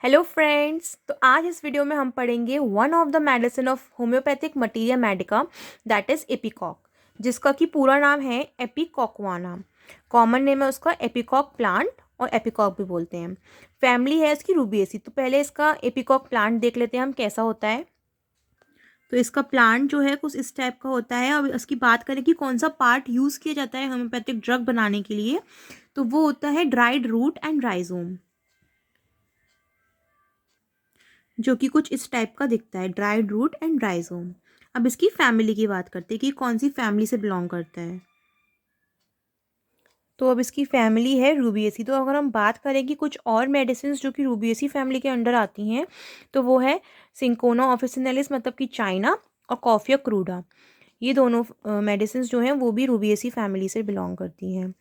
Hello friends. तो आज इस वीडियो में हम पढ़ेंगे one of the medicine of homeopathic materia medica, that is ipecac, जिसका कि पूरा नाम है एपिकॉकवाना। कॉमन नेम है उसका एपिकॉक प्लांट और एपिकॉक भी बोलते हैं। फैमिली है इसकी रूबिएसी। तो पहले इसका एपिकॉक प्लांट देख लेते हैं हम कैसा होता है। तो इसका प्लांट जो है कुछ इस टाइप का होता है। अब इसकी बात करें कि कौन सा पार्ट यूज़ किया जाता है होम्योपैथिक ड्रग बनाने के लिए, तो वो होता है ड्राइड रूट एंड राइजोम, जो कि कुछ इस टाइप का दिखता है, ड्राइड रूट एंड राइजोम। अब इसकी फैमिली की बात करते हैं कि कौन सी फैमिली से बिलोंग करता है। तो अब इसकी फैमिली है रूबिएसी। तो अगर हम बात करें कि कुछ और मेडिसिन जो कि रूबिएसी फैमिली के अंडर आती हैं, तो वो है सिंकोना ऑफिसिनेलिस, मतलब कि चाइना, और कॉफिया क्रूडा। ये दोनों मेडिसिन जो हैं वो भी रूबिएसी फैमिली से बिलोंग करती हैं।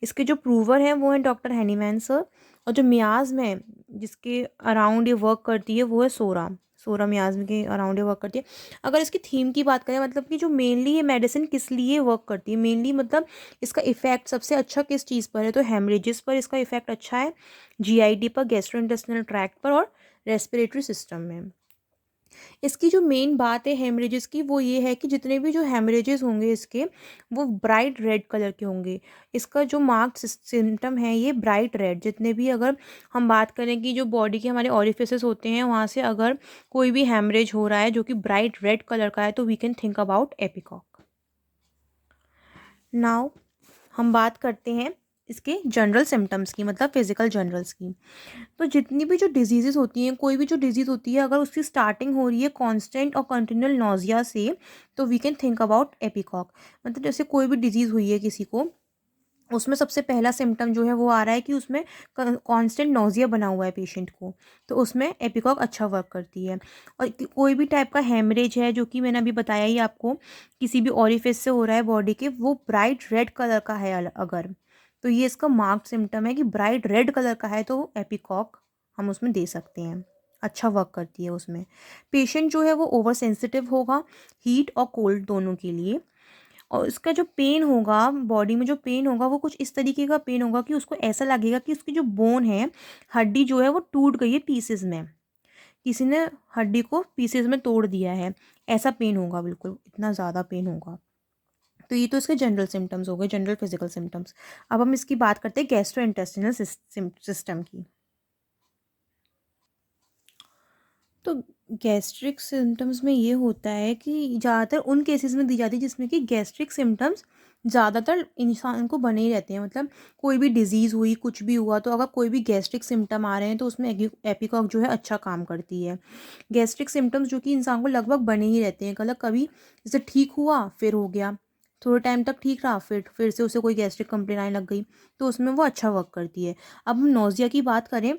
इसके जो प्रूवर हैं वो हैं डॉक्टर हैनीमैन सर। और जो मियाज़ में जिसके अराउंड ये वर्क करती है वो है सोरा। सोरा मियाज़ में के अराउंड ये वर्क करती है। अगर इसकी थीम की बात करें, मतलब कि जो मेनली ये मेडिसिन किस लिए वर्क करती है, मेनली मतलब इसका इफेक्ट सबसे अच्छा किस चीज़ पर है, तो हेमरेजेस पर इसका इफेक्ट अच्छा है, जीआईडी पर, गैस्ट्रोइंटेस्टिनल ट्रैक्ट पर, और रेस्पिरेटरी सिस्टम में। इसकी जो मेन बात है हेमरेजेस की, वो ये है कि जितने भी जो हेमरेजेस होंगे इसके, वो ब्राइट रेड कलर के होंगे। इसका जो मार्क्ड सिम्टम है ये ब्राइट रेड। जितने भी, अगर हम बात करें कि जो बॉडी के हमारे ऑरिफिसेस होते हैं वहाँ से अगर कोई भी हेमरेज हो रहा है जो कि ब्राइट रेड कलर का है, तो we can think about ipecac. Now हम बात करते हैं इसके जनरल सिम्टम्स की, मतलब फिजिकल जनरल्स की। तो जितनी भी जो डिजीज़ेज़ होती हैं, कोई भी जो डिजीज़ होती है, अगर उसकी स्टार्टिंग हो रही है कांस्टेंट और कंटिन्यूअल नोज़िया से, तो we can think about ipecac. मतलब जैसे कोई भी डिजीज़ हुई है किसी को, उसमें सबसे पहला सिम्टम जो है वो आ रहा है कि उसमें कांस्टेंट नोज़िया बना हुआ है पेशेंट को, तो उसमें एपिकॉक अच्छा वर्क करती है। और कोई भी टाइप का हेमरेज है, जो कि मैंने अभी बताया ही आपको, किसी भी ऑरिफिस से हो रहा है बॉडी के, वो ब्राइट रेड कलर का है अगर, तो ये इसका मार्क्ड सिम्टम है कि ब्राइट रेड कलर का है, तो एपिकॉक हम उसमें दे सकते हैं, अच्छा वर्क करती है उसमें। पेशेंट जो है वो ओवर सेंसिटिव होगा हीट और कोल्ड दोनों के लिए। और इसका जो पेन होगा, बॉडी में जो पेन होगा, वो कुछ इस तरीके का पेन होगा कि उसको ऐसा लगेगा कि उसकी जो बोन है, हड्डी जो है वो टूट गई है पीसेस में, किसी ने हड्डी को पीसेस में तोड़ दिया है, ऐसा पेन होगा, बिल्कुल इतना ज़्यादा पेन होगा। तो ये तो इसके जनरल सिम्टम्स हो गए, जनरल फिजिकल सिम्टम्स। अब हम इसकी बात करते हैं गैस्ट्रो इंटेस्टिनल सिस्टम की। तो गैस्ट्रिक सिम्टम्स में ये होता है कि ज़्यादातर उन केसेस में दी जाती है जिसमें कि गैस्ट्रिक सिम्टम्स ज़्यादातर इंसान को बने ही रहते हैं। मतलब कोई भी डिजीज़ हुई, कुछ भी हुआ, तो अगर कोई भी गैस्ट्रिक सिम्टम आ रहे हैं तो उसमें एपिकॉक जो है अच्छा काम करती है। गैस्ट्रिक सिम्टम्स जो कि इंसान को लगभग बने ही रहते हैं, मतलब कभी जैसे ठीक हुआ फिर हो गया, थोड़े टाइम तक ठीक रहा, फिर से उसे कोई गैस्ट्रिक कंप्लेन आने लग गई, तो उसमें वो अच्छा वर्क करती है। अब हम नोज़िया की बात करें,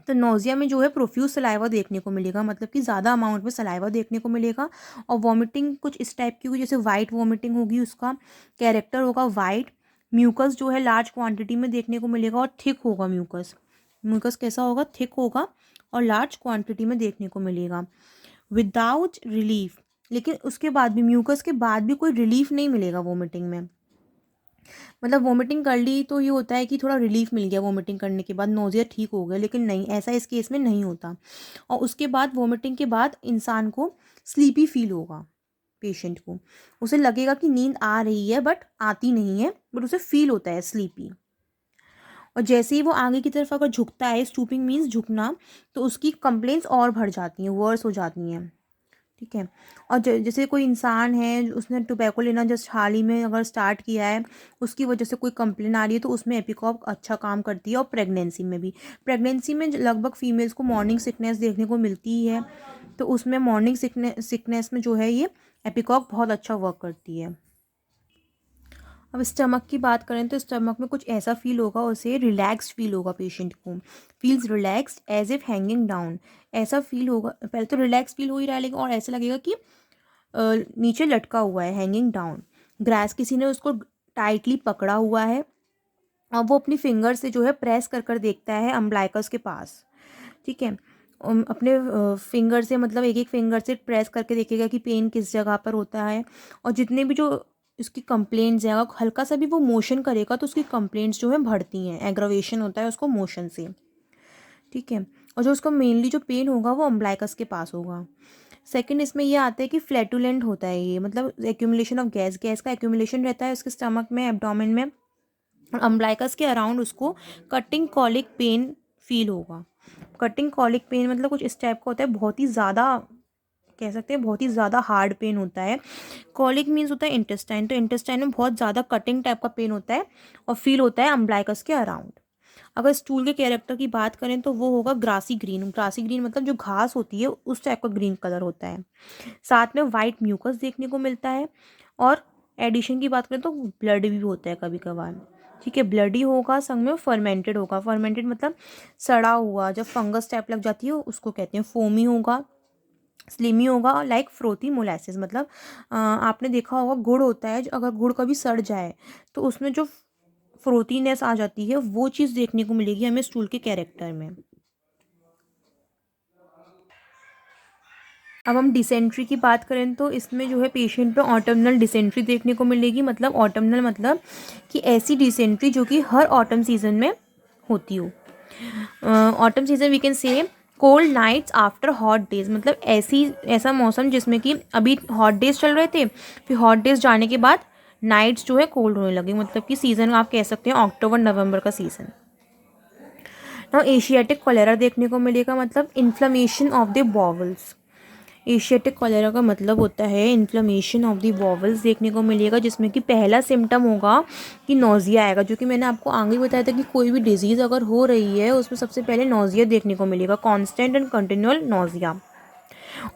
तो नोज़िया में जो है प्रोफ्यूज सलाइवा देखने को मिलेगा, मतलब कि ज़्यादा अमाउंट में सलाइवा देखने को मिलेगा। और वॉमिटिंग कुछ इस टाइप की होगी, जैसे वाइट वॉमिटिंग होगी, उसका कैरेक्टर होगा वाइट। म्यूकस जो है लार्ज क्वांटिटी में देखने को मिलेगा और थिक होगा म्यूकस। म्यूकस कैसा होगा? थिक होगा और लार्ज क्वांटिटी में देखने को मिलेगा विदाउट रिलीफ। लेकिन उसके बाद भी, म्यूकस के बाद भी कोई रिलीफ नहीं मिलेगा वॉमिटिंग में। मतलब वॉमिटिंग कर ली तो ये होता है कि थोड़ा रिलीफ मिल गया वॉमिटिंग करने के बाद, नोज़िया ठीक हो गया, लेकिन नहीं, ऐसा इस केस में नहीं होता। और उसके बाद वॉमिटिंग के बाद इंसान को स्लीपी फील होगा, पेशेंट को उसे लगेगा कि नींद आ रही है बट आती नहीं है, बट उसे फील होता है स्लीपी। और जैसे ही वो आगे की तरफ अगर झुकता है, स्टूपिंग मीन्स झुकना, तो उसकी कंप्लेंट्स और बढ़ जाती हैं, वर्स हो जाती हैं। ठीक है। और जैसे कोई इंसान है, उसने टोबैको लेना जस्ट हाल ही में अगर स्टार्ट किया है, उसकी वजह से कोई कंप्लेन आ रही है, तो उसमें एपिकॉक अच्छा काम करती है। और प्रेगनेंसी में भी, प्रेगनेंसी में लगभग फीमेल्स को मॉर्निंग सिकनेस देखने को मिलती ही है, तो उसमें मॉर्निंग सिकनेस में जो है ये एपिकॉक बहुत अच्छा वर्क करती है। अब स्टमक की बात करें, तो स्टमक में कुछ ऐसा फील होगा, उसे रिलैक्स्ड फील होगा, पेशेंट को feels relaxed as if hanging down, ऐसा फील होगा। पहले तो रिलैक्स फील हो ही रहा है, लेकिन और ऐसा लगेगा कि नीचे लटका हुआ है, हैंगिंग डाउन। ग्रास किसी ने उसको टाइटली पकड़ा हुआ है और वो अपनी फिंगर से जो है प्रेस कर कर देखता है अम्बलाइकस के पास। ठीक है। अपने फिंगर से, मतलब एक एक फिंगर से प्रेस करके देखेगा कि पेन किस जगह पर होता है। और जितने भी जो उसकी कंप्लेंट्स हैं, अगर हल्का सा भी वो मोशन करेगा तो उसकी कंप्लेंट्स जो है बढ़ती हैं, एग्रावेशन होता है उसको मोशन से। ठीक है। और जो उसको मेनली जो पेन होगा वो अम्ब्लाइकस के पास होगा। सेकंड इसमें ये आता है कि फ्लैटुलेंट होता है ये, मतलब एक्यूमुलेशन ऑफ गैस, गैस का एक्यूमुलेशन रहता है उसके स्टमक में, एब्डोमेन में, और अम्ब्लाइकस के अराउंड उसको कटिंग कॉलिक पेन फील होगा। कटिंग कॉलिक पेन मतलब कुछ इस टाइप का होता है, बहुत ही ज़्यादा कह सकते हैं, बहुत ही ज़्यादा हार्ड पेन होता है। कॉलिक मीन्स होता है इंटेस्टाइन, तो इंटेस्टाइन में बहुत ज़्यादा कटिंग टाइप का पेन होता है और फील होता है अम्ब्लाइकस के अराउंड। अगर स्टूल के कैरेक्टर की बात करें तो वो होगा ग्रासी ग्रीन। ग्रासी ग्रीन मतलब जो घास होती है उस टाइप का ग्रीन कलर होता है। साथ में वाइट म्यूकस देखने को मिलता है। और एडिशन की बात करें तो ब्लड भी होता है कभी कभार। ठीक है, ब्लडी होगा, संग में फर्मेंटेड होगा। फर्मेंटेड मतलब सड़ा हुआ, जब फंगस टाइप लग जाती है उसको कहते हैं। फोमी होगा, स्लिमी होगा, लाइक फ्रोथी मोलासिस मतलब आपने देखा होगा गुड़ होता है, जो अगर गुड़ कभी सड़ जाए तो उसमें जो फ्रोथीनेस आ जाती है वो चीज़ देखने को मिलेगी हमें स्टूल के कैरेक्टर में। अब हम डिसेंट्री की बात करें तो इसमें जो है पेशेंट पे ऑटमनल डिसेंट्री देखने को मिलेगी। मतलब ऑटमनल मतलब कि ऐसी डिसेंट्री जो कि हर ऑटम सीजन में होती हो। Autumn season we can say cold nights after hot days, मतलब ऐसा मौसम जिसमें कि अभी हॉट डेज चल रहे थे, फिर हॉट डेज जाने के बाद नाइट्स जो है कोल्ड होने लगी, मतलब कि सीज़न आप कह सकते हैं अक्टूबर नवंबर का सीज़न। ना एशियाटिक कोलेरा देखने को मिलेगा, मतलब inflammation of the bowels. Asiatic cholera का मतलब होता है इन्फ्लेमेशन ऑफ द बॉवल्स देखने को मिलेगा, जिसमें कि पहला सिम्टम होगा कि नोज़िया आएगा। जो कि मैंने आपको आगे बताया था कि कोई भी डिजीज़ अगर हो रही है उसमें सबसे पहले नोज़िया देखने को मिलेगा, कांस्टेंट एंड कंटिन्यूअल नोज़िया।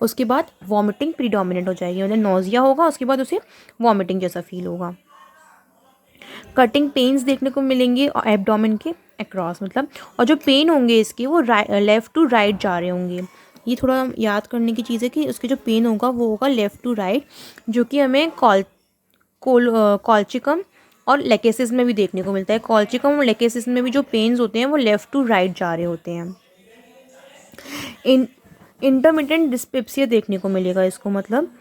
उसके बाद वॉमिटिंग प्रीडोमिनेंट हो जाएगी, मतलब नोज़िया होगा उसके बाद उसे वॉमिटिंग जैसा फील होगा। कटिंग पेन्स देखने को मिलेंगे एब्डोमेन के अक्रॉस, मतलब और जो पेन होंगे इसके वो लेफ़्ट टू राइट जा रहे होंगे। ये थोड़ा याद करने की चीज़ है कि उसके जो पेन होगा वो होगा लेफ़्ट टू राइट, जो कि हमें कॉल्चिकम और लेकेसिस में भी देखने को मिलता है। कॉल्चिकम और लेकेसिस में भी जो पेन्स होते हैं वो लेफ़्ट टू राइट जा रहे होते हैं। इन इंटरमिटेंट डिस्पेप्सिया देखने को मिलेगा इसको, मतलब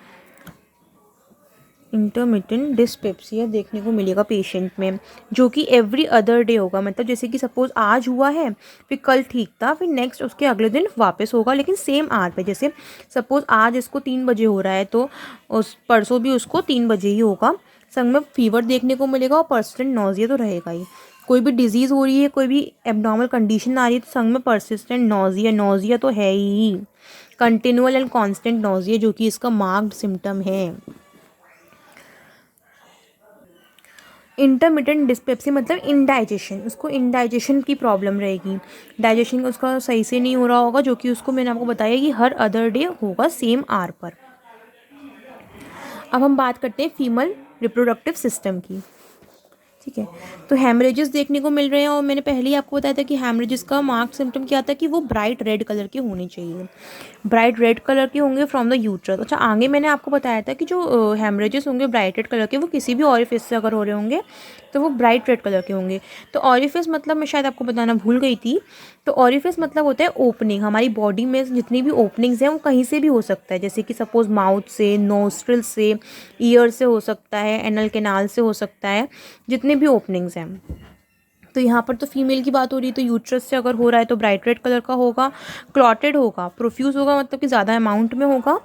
इंटरमिटेंट डिस्पेप्सिया देखने को मिलेगा पेशेंट में, जो कि एवरी अदर डे होगा। मतलब जैसे कि सपोज आज हुआ है, फिर कल ठीक था, फिर नेक्स्ट उसके अगले दिन वापस होगा, लेकिन सेम आवर पे। जैसे सपोज आज इसको 3 बजे हो रहा है तो उस परसों भी उसको 3 बजे ही होगा। संग में फीवर देखने को मिलेगा और पर्सिस्टेंट नोज़िया तो रहेगा ही। कोई भी डिजीज़ हो रही है, कोई भी एबनॉर्मल कंडीशन आ रही है तो संग में पर्सिस्टेंट नोज़िया, नोज़िया तो है ही। कंटिन्यूअल एंड कांस्टेंट नोज़िया जो कि इसका मार्क्ड सिम्टम है। इंटरमिटेंट डिस्पेप्सी मतलब इनडाइजेशन, उसको इनडाइजेशन की प्रॉब्लम रहेगी, डाइजेशन उसका सही से नहीं हो रहा होगा, जो कि उसको मैंने आपको बताया कि हर अदर डे होगा सेम आर पर। अब हम बात करते हैं फीमेल रिप्रोडक्टिव सिस्टम की। ठीक है, तो हेमरेजेस देखने को मिल रहे हैं और मैंने पहले ही आपको बताया था कि हेमरेजेस का मार्क सिम्टम क्या था कि वो ब्राइट रेड कलर के होने चाहिए, ब्राइट रेड कलर के होंगे फ्रॉम द यूट्रस। अच्छा, आगे मैंने आपको बताया था कि जो हेमरेजेस होंगे ब्राइट रेड कलर के वो किसी भी ऑरिफिस से अगर हो रहे होंगे तो वो ब्राइट रेड कलर के होंगे। तो ऑरिफिस मतलब मैं शायद आपको बताना भूल गई थी, तो ऑरिफिस मतलब होता है ओपनिंग। हमारी बॉडी में जितनी भी ओपनिंग्स हैं वो कहीं से भी हो सकता है, जैसे कि सपोज माउथ से, नोस्ट्रिल से, ईयर से हो सकता है, एनल कैनाल से हो सकता है, जितने भी ओपनिंग्स हैं। तो यहाँ पर तो फीमेल की बात हो रही है, तो यूट्रस से अगर हो रहा है तो ब्राइट रेड कलर का होगा, क्लॉटेड होगा, प्रोफ्यूज होगा मतलब कि ज़्यादा अमाउंट में होगा,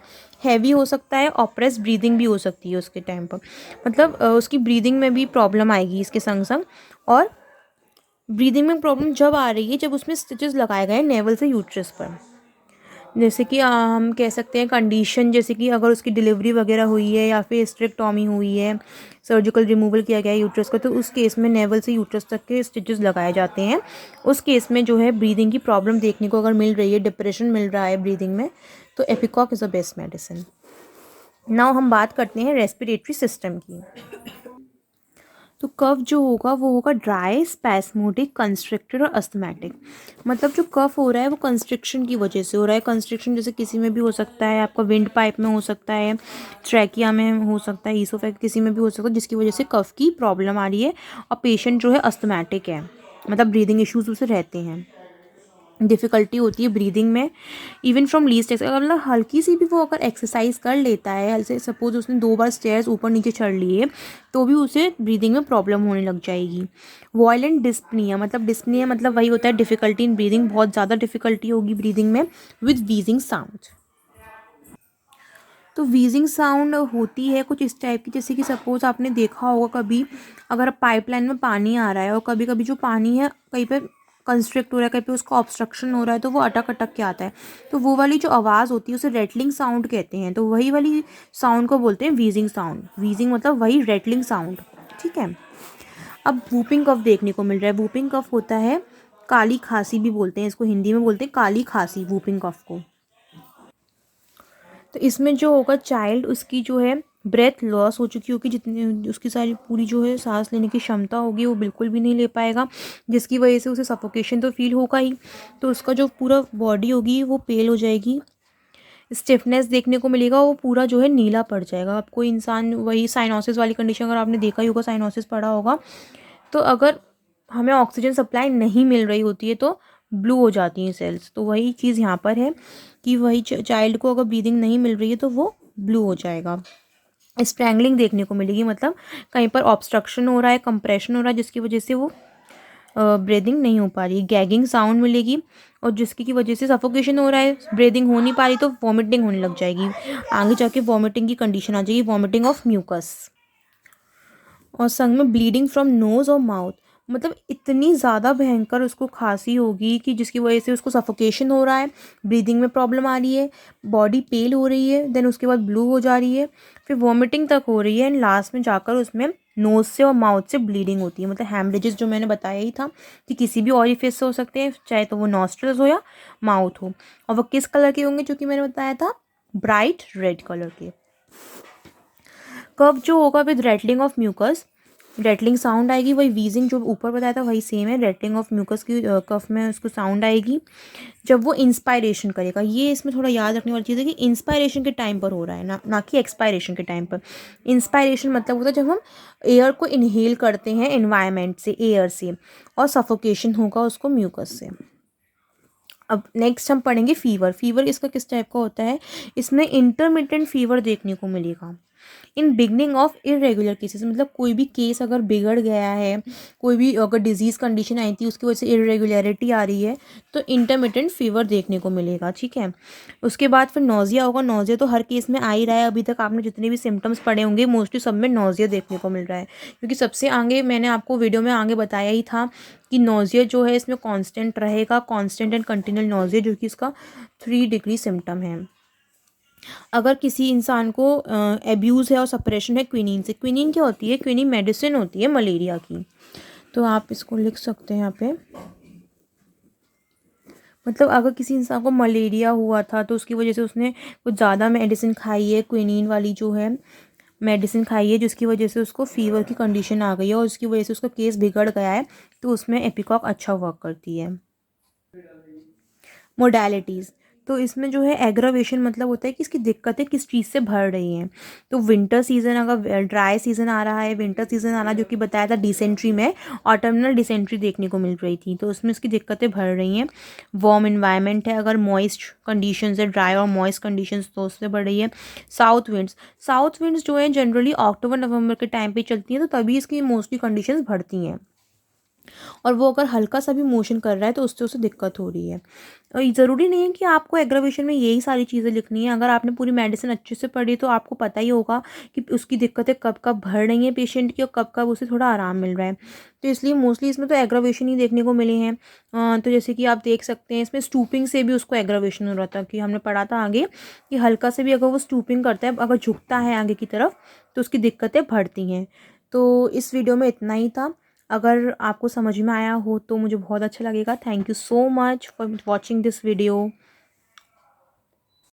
हैवी हो सकता है, ऑप्रेस ब्रीदिंग भी हो सकती है उसके टाइम पर, मतलब उसकी ब्रीदिंग में भी प्रॉब्लम आएगी इसके संग संग। और ब्रीदिंग में प्रॉब्लम जब आ रही है जब उसमें स्टिचेस लगाए गए हैं नेवल से यूट्रस पर, जैसे कि हम कह सकते हैं कंडीशन, जैसे कि अगर उसकी डिलीवरी वगैरह हुई है या फिर हिस्टेरेक्टॉमी हुई है, सर्जिकल रिमूवल किया गया है यूट्रस का, तो उस केस में नेवल से यूट्रस तक के स्टिचेस लगाए जाते हैं। उस केस में जो है ब्रीदिंग की प्रॉब्लम देखने को अगर मिल रही है, डिप्रेशन मिल रहा है ब्रीदिंग में, तो ipecac is the best medicine. Now हम बात करते हैं रेस्पिरेटरी सिस्टम की। तो कफ जो होगा वो होगा ड्राई, स्पैस्मोडिक, कंस्ट्रिक्टेड और अस्थमैटिक। मतलब जो कफ हो रहा है वो कंस्ट्रिक्शन की वजह से हो रहा है। कंस्ट्रिक्शन जैसे किसी में भी हो सकता है, आपका विंड पाइप में हो सकता है, ट्रैकिया में हो सकता है, ईसोफेग किसी में भी हो सकता है, जिसकी वजह से कफ की प्रॉब्लम आ रही है और पेशेंट जो है अस्थमैटिक है, मतलब ब्रीदिंग इश्यूज उसे रहते हैं। डिफ़िकल्टी होती है ब्रीदिंग में, इवन फ्रॉम लीस्ट एक्स अगर मतलब हल्की सी भी वो अगर एक्सरसाइज कर लेता है, जैसे सपोज उसने 2 बार स्टेयर्स ऊपर नीचे चढ़ लिए, तो भी उसे ब्रीदिंग में प्रॉब्लम होने लग जाएगी। वॉयलेंट डिस्पनिया मतलब वही होता है डिफ़िकल्टी इन ब्रीदिंग, बहुत ज़्यादा डिफ़िकल्टी होगी ब्रीदिंग में विद वीजिंग साउंड। तो वीजिंग साउंड होती है कुछ इस टाइप की, जैसे कि सपोज़ आपने देखा होगा कभी, अगर पाइपलाइन में पानी आ रहा है और कभी कभी जो पानी है कहीं पे कंस्ट्रिक्ट हो रहा है, कहीं पे उसका ऑब्स्ट्रक्शन हो रहा है, तो वो अटक अटक के आता है, तो वो वाली जो आवाज़ होती है उसे रेटलिंग साउंड कहते हैं। तो वही वाली साउंड को बोलते हैं वीजिंग साउंड। वीजिंग मतलब वही रेटलिंग साउंड। ठीक है। अब वूपिंग कफ देखने को मिल रहा है। वूपिंग कफ होता है काली खांसी भी बोलते हैं इसको, हिंदी में बोलते हैं काली खांसी वूपिंग कफ को। तो इसमें जो होगा चाइल्ड, उसकी जो है ब्रेथ लॉस हो चुकी होगी, जितनी उसकी सारी पूरी जो है सांस लेने की क्षमता होगी वो बिल्कुल भी नहीं ले पाएगा, जिसकी वजह से उसे सफोकेशन तो फील होगा ही। तो उसका जो पूरा बॉडी होगी वो पेल हो जाएगी, स्टिफनेस देखने को मिलेगा, वो पूरा जो है नीला पड़ जाएगा। अब कोई इंसान वही साइनोसिस वाली कंडीशन, अगर आपने देखा ही होगा, साइनोसिस पढ़ा होगा, तो अगर हमें ऑक्सीजन सप्लाई नहीं मिल रही होती है तो ब्लू हो जाती हैं सेल्स। तो वही चीज़ यहाँ पर है कि वही चाइल्ड को अगर ब्रीदिंग नहीं मिल रही है तो वो ब्लू हो जाएगा। स्ट्रैंगलिंग देखने को मिलेगी, मतलब कहीं पर ऑब्स्ट्रक्शन हो रहा है, कंप्रेशन हो रहा है, जिसकी वजह से वो ब्रीदिंग नहीं हो पा रही। गैगिंग साउंड मिलेगी, और जिसकी की वजह से सफोकेशन हो रहा है, ब्रीदिंग हो नहीं पा रही, तो वॉमिटिंग होने लग जाएगी। आगे जाके वॉमिटिंग की कंडीशन आ जाएगी, वॉमिटिंग ऑफ म्यूकस। और संग में ब्लीडिंग फ्रॉम नोज और माउथ, मतलब इतनी ज़्यादा भयंकर उसको खांसी होगी कि जिसकी वजह से उसको सफोकेशन हो रहा है, ब्रीदिंग में प्रॉब्लम आ रही है, बॉडी पेल हो रही है, देन उसके बाद ब्लू हो जा रही है, फिर वॉमिटिंग तक हो रही है, एंड लास्ट में जाकर उसमें नोज से और माउथ से ब्लीडिंग होती है। मतलब हेमरेजेस जो मैंने बताया ही था कि किसी भी ऑरिफिस से हो सकते हैं, चाहे तो वो नॉस्ट्रल्स हो या माउथ हो। और वो किस कलर के होंगे, जो कि मैंने बताया था, ब्राइट रेड कलर के। कफ जो होगा with rattling of mucus, rattling sound आएगी, वही वीजिंग जो ऊपर बताया था वही सेम है, रेटलिंग ऑफ म्यूकस की कफ में उसको साउंड आएगी जब वो इंस्पायरेशन करेगा। ये इसमें थोड़ा याद रखने वाली चीज़ है कि इंस्पायरेशन के टाइम पर हो रहा है, ना कि एक्सपायरेशन के टाइम पर। इंस्पायरेशन मतलब होता है जब हम एयर को इनहेल करते हैं एनवायरनमेंट से, एयर से, और सफोकेशन होगा उसको म्यूकस से। अब नेक्स्ट हम पढ़ेंगे फीवर। फीवर इसका किस टाइप का होता है, इसमें इंटरमिटेंट फीवर देखने को मिलेगा इन बिगनिंग ऑफ इरेगुलर केसेस, मतलब कोई भी केस अगर बिगड़ गया है, कोई भी अगर डिजीज़ कंडीशन आई थी उसकी वजह से इरेगुलरिटी आ रही है, तो इंटरमिटेंट फीवर देखने को मिलेगा। ठीक है। उसके बाद फिर नोज़िया होगा। नोज़िया तो हर केस में आ ही रहा है, अभी तक आपने जितने भी सिम्टम्स पढ़े होंगे मोस्टली सब में नोज़िया देखने को मिल रहा है, क्योंकि सबसे आगे मैंने आपको वीडियो में आगे बताया ही था कि नोज़िया जो है इसमें कांस्टेंट रहेगा, कांस्टेंट एंड कंटिन्यूअल नोज़िया, जो कि इसका 3 डिग्री सिम्टम है। अगर किसी इंसान को एब्यूज़ है और सप्रेशन है क्विनीन से, क्विनीन क्या होती है, क्विनीन मेडिसिन होती है मलेरिया की, तो आप इसको लिख सकते हैं यहाँ पे। मतलब अगर किसी इंसान को मलेरिया हुआ था तो उसकी वजह से उसने कुछ ज़्यादा मेडिसिन खाई है, क्विनीन वाली जो है मेडिसिन खाई है, जिसकी वजह से उसको फीवर की कंडीशन आ गई है और उसकी वजह से उसका केस बिगड़ गया है, तो उसमें एपिकॉक अच्छा वर्क करती है। मोडालिटीज़, तो इसमें जो है एग्रावेशन मतलब होता है कि इसकी दिक्कतें किस चीज़ से बढ़ रही हैं। तो विंटर सीजन, अगर ड्राई सीजन आ रहा है, विंटर सीजन आ रहा है, जो कि बताया था डिसेंट्री में, ऑटर्मिनल डिसेंट्री देखने को मिल रही थी, तो उसमें इसकी दिक्कतें बढ़ रही हैं। वार्म इन्वायरमेंट है, अगर मॉइस्ट कंडीशंस है, ड्राई और मॉइस्ट कंडीशंस, तो उससे बढ़ रही है। साउथ विंड्स जो है जनरली अक्टूबर नवंबर के टाइम पे चलती हैं, तो तभी इसकी मोस्टली कंडीशंस बढ़ती हैं, और वो अगर हल्का सा भी मोशन कर रहा है तो उससे उसे दिक्कत हो रही है। और ज़रूरी नहीं है कि आपको एग्रावेशन में यही सारी चीज़ें लिखनी है, अगर आपने पूरी मेडिसिन अच्छे से पढ़ी तो आपको पता ही होगा कि उसकी दिक्कतें कब कब बढ़ रही हैं पेशेंट की और कब कब उसे थोड़ा आराम मिल रहा है। तो इसलिए मोस्टली इसमें तो एग्रावेशन ही देखने को मिले हैं। तो जैसे कि आप देख सकते हैं इसमें स्टूपिंग से भी उसको एग्रावेशन हो रहा था, कि हमने पढ़ा था आगे कि हल्का से भी अगर वो स्टूपिंग करता है, अगर झुकता है आगे की तरफ, तो उसकी दिक्कतें बढ़ती हैं। तो इस वीडियो में इतना ही था। अगर आपको समझ में आया हो तो मुझे बहुत अच्छा लगेगा। Thank you so much for watching this video.